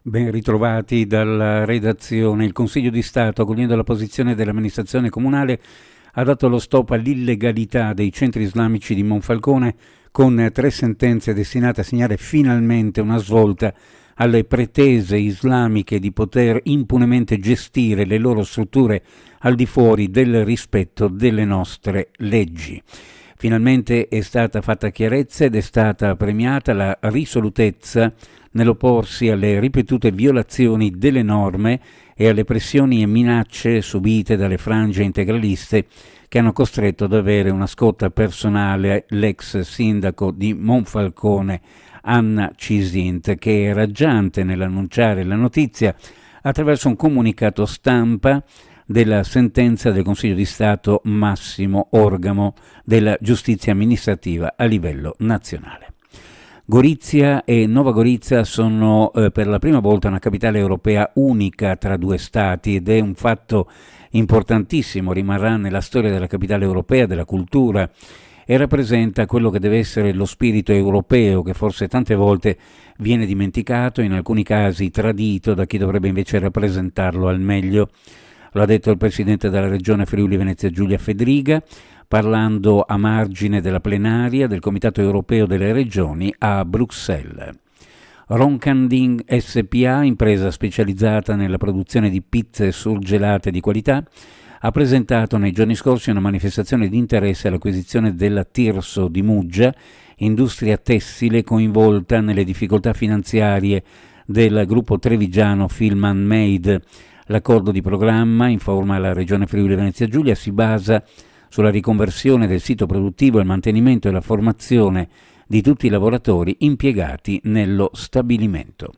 Ben ritrovati dalla redazione. Il Consiglio di Stato, accogliendo la posizione dell'amministrazione comunale, ha dato lo stop all'illegalità dei centri islamici di Monfalcone con 3 sentenze destinate a segnare finalmente una svolta alle pretese islamiche di poter impunemente gestire le loro strutture al di fuori del rispetto delle nostre leggi. Finalmente è stata fatta chiarezza ed è stata premiata la risolutezza nell'opporsi alle ripetute violazioni delle norme e alle pressioni e minacce subite dalle frange integraliste che hanno costretto ad avere una scotta personale l'ex sindaco di Monfalcone, Anna Cisint, che è raggiante nell'annunciare la notizia attraverso un comunicato stampa della sentenza del Consiglio di Stato massimo organo della giustizia amministrativa a livello nazionale. Gorizia e Nova Gorizia sono per la prima volta una capitale europea unica tra 2 stati ed è un fatto importantissimo, rimarrà nella storia della capitale europea, della cultura e rappresenta quello che deve essere lo spirito europeo che forse tante volte viene dimenticato, in alcuni casi tradito da chi dovrebbe invece rappresentarlo al meglio. Lo ha detto il presidente della regione Friuli Venezia Giulia Fedriga, parlando a margine della plenaria del Comitato Europeo delle Regioni a Bruxelles. Roncandin SPA, impresa specializzata nella produzione di pizze surgelate di qualità, ha presentato nei giorni scorsi una manifestazione di interesse all'acquisizione della Tirso di Muggia, industria tessile coinvolta nelle difficoltà finanziarie del gruppo trevigiano Filman Made. L'accordo di programma, informa la Regione Friuli Venezia Giulia, si basa sulla riconversione del sito produttivo, il mantenimento e la formazione di tutti i lavoratori impiegati nello stabilimento.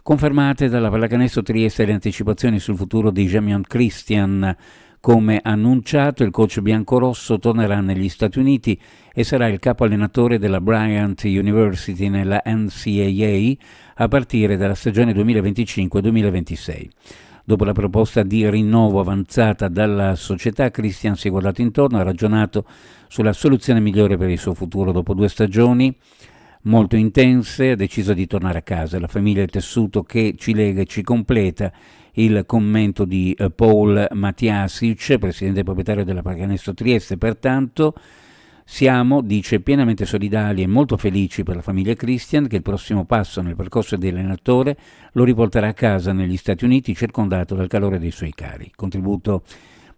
Confermate dalla Pallacanestro Trieste le anticipazioni sul futuro di Jamion Christian. Come annunciato, il coach biancorosso tornerà negli Stati Uniti e sarà il capo allenatore della Bryant University nella NCAA a partire dalla stagione 2025-2026. Dopo la proposta di rinnovo avanzata dalla società, Christian si è guardato intorno, ha ragionato sulla soluzione migliore per il suo futuro. Dopo 2 stagioni molto intense ha deciso di tornare a casa. La famiglia è il tessuto che ci lega e ci completa. Il commento di Paul Matiasic, presidente e proprietario della Pallacanestro Trieste. Pertanto siamo, dice, pienamente solidali e molto felici per la famiglia Christian che il prossimo passo nel percorso dell'allenatore lo riporterà a casa negli Stati Uniti circondato dal calore dei suoi cari. Il contributo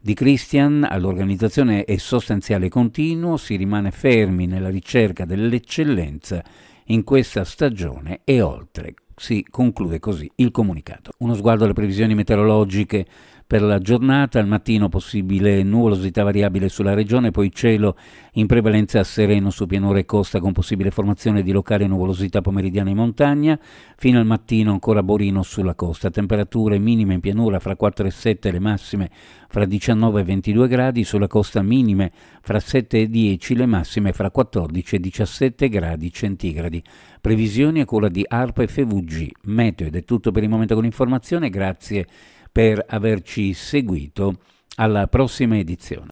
di Christian all'organizzazione è sostanziale e continuo, si rimane fermi nella ricerca dell'eccellenza in questa stagione e oltre. Si conclude così il comunicato. Uno sguardo alle previsioni meteorologiche per la giornata: al mattino possibile nuvolosità variabile sulla regione, poi cielo in prevalenza sereno su pianura e costa con possibile formazione di locale nuvolosità pomeridiana in montagna, fino al mattino ancora borino sulla costa. Temperature minime in pianura fra 4 e 7, le massime fra 19 e 22 gradi, sulla costa minime fra 7 e 10, le massime fra 14 e 17 gradi centigradi. Previsioni a cura di ARPA e FVG Meteo. Ed è tutto per il momento con l'informazione, grazie per averci seguito. Alla prossima edizione.